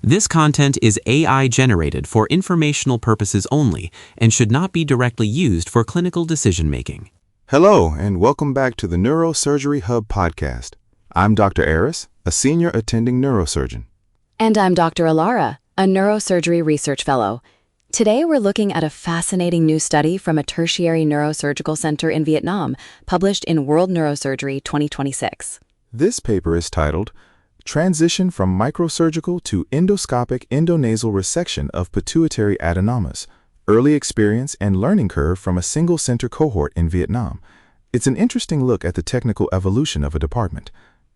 This content is AI generated for informational purposes only and should not be directly used for clinical decision-making. Hello, and welcome back to the Neurosurgery Hub Podcast. I'm Dr. Aris, a senior attending neurosurgeon. And I'm Dr. Elara, a neurosurgery research fellow. Today we're looking at a fascinating new study from a tertiary neurosurgical center in Vietnam, published in World Neurosurgery 2026. This paper is titled, Transition from Microsurgical to Endoscopic Endonasal Resection of Pituitary Adenomas, Early Experience and Learning Curve from a Single-Center Cohort in Vietnam. It's an interesting look at the technical evolution of a department.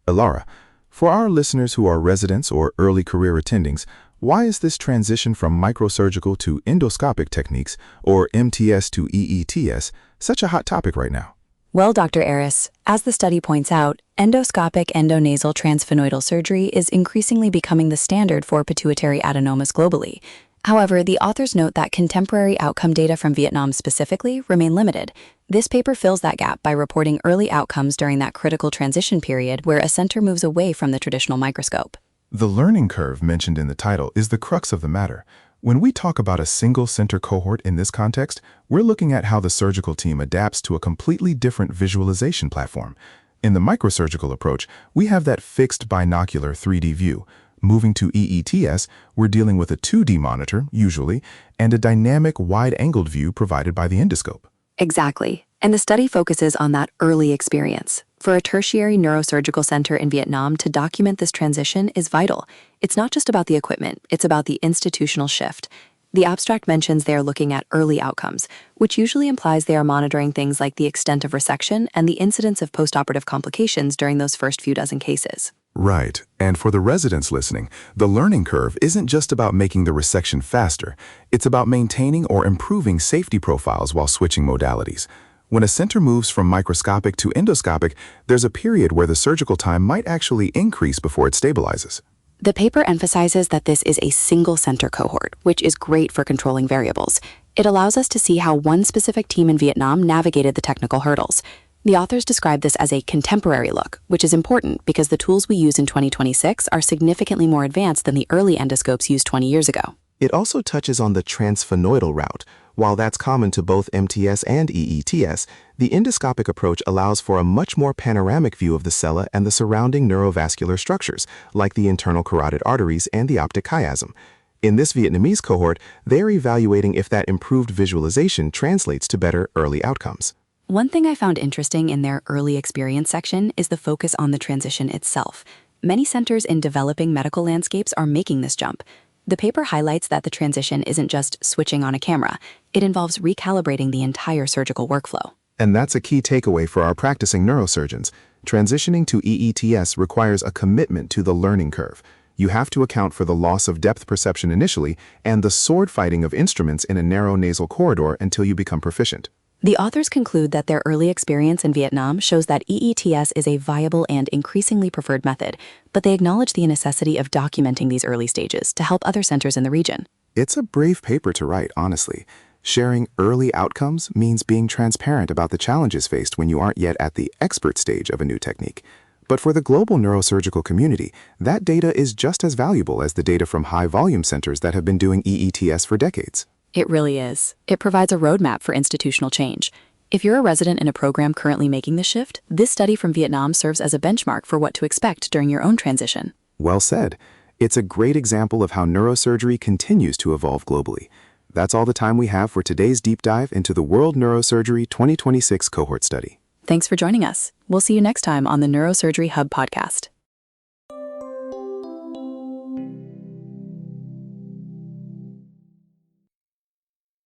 Elara, for our listeners who are residents or early career attendings, why is this transition from microsurgical to endoscopic techniques, or MTS to EETS, such a hot topic right now? Well, Dr. Aris, as the study points out, endoscopic endonasal transsphenoidal surgery is increasingly becoming the standard for pituitary adenomas globally. However, the authors note that contemporary outcome data from Vietnam specifically remain limited. This paper fills that gap by reporting early outcomes during that critical transition period where a center moves away from the traditional microscope. The learning curve mentioned in the title is the crux of the matter. When we talk about a single-center cohort in this context, we're looking at how the surgical team adapts to a completely different visualization platform. In the microsurgical approach, we have that fixed binocular 3D view. Moving to EETS, we're dealing with a 2D monitor, usually, and a dynamic wide-angled view provided by the endoscope. Exactly. And the study focuses on that early experience. For a tertiary neurosurgical center in Vietnam, to document this transition is vital. It's not just about the equipment, it's about the institutional shift. The abstract mentions they are looking at early outcomes, which usually implies they are monitoring things like the extent of resection and the incidence of postoperative complications during those first few dozen cases. Right. And for the residents listening, the learning curve isn't just about making the resection faster. It's about maintaining or improving safety profiles while switching modalities. When a center moves from microscopic to endoscopic, there's a period where the surgical time might actually increase before it stabilizes. The paper emphasizes that this is a single-center cohort, which is great for controlling variables. It allows us to see how one specific team in Vietnam navigated the technical hurdles. The authors describe this as a contemporary look, which is important because the tools we use in 2026 are significantly more advanced than the early endoscopes used 20 years ago. It also touches on the transsphenoidal route. While that's common to both MTS and EETS, the endoscopic approach allows for a much more panoramic view of the sella and the surrounding neurovascular structures, like the internal carotid arteries and the optic chiasm. In this Vietnamese cohort, they're evaluating if that improved visualization translates to better early outcomes. One thing I found interesting in their early experience section is the focus on the transition itself. Many centers in developing medical landscapes are making this jump. The paper highlights that the transition isn't just switching on a camera. It involves recalibrating the entire surgical workflow. And that's a key takeaway for our practicing neurosurgeons. Transitioning to EETS requires a commitment to the learning curve. You have to account for the loss of depth perception initially and the sword fighting of instruments in a narrow nasal corridor until you become proficient. The authors conclude that their early experience in Vietnam shows that EETS is a viable and increasingly preferred method, but they acknowledge the necessity of documenting these early stages to help other centers in the region. It's a brave paper to write, honestly. Sharing early outcomes means being transparent about the challenges faced when you aren't yet at the expert stage of a new technique. But for the global neurosurgical community, that data is just as valuable as the data from high-volume centers that have been doing EETS for decades. It really is. It provides a roadmap for institutional change. If you're a resident in a program currently making the shift, this study from Vietnam serves as a benchmark for what to expect during your own transition. Well said. It's a great example of how neurosurgery continues to evolve globally. That's all the time we have for today's deep dive into the World Neurosurgery 2026 cohort study. Thanks for joining us. We'll see you next time on the Neurosurgery Hub Podcast.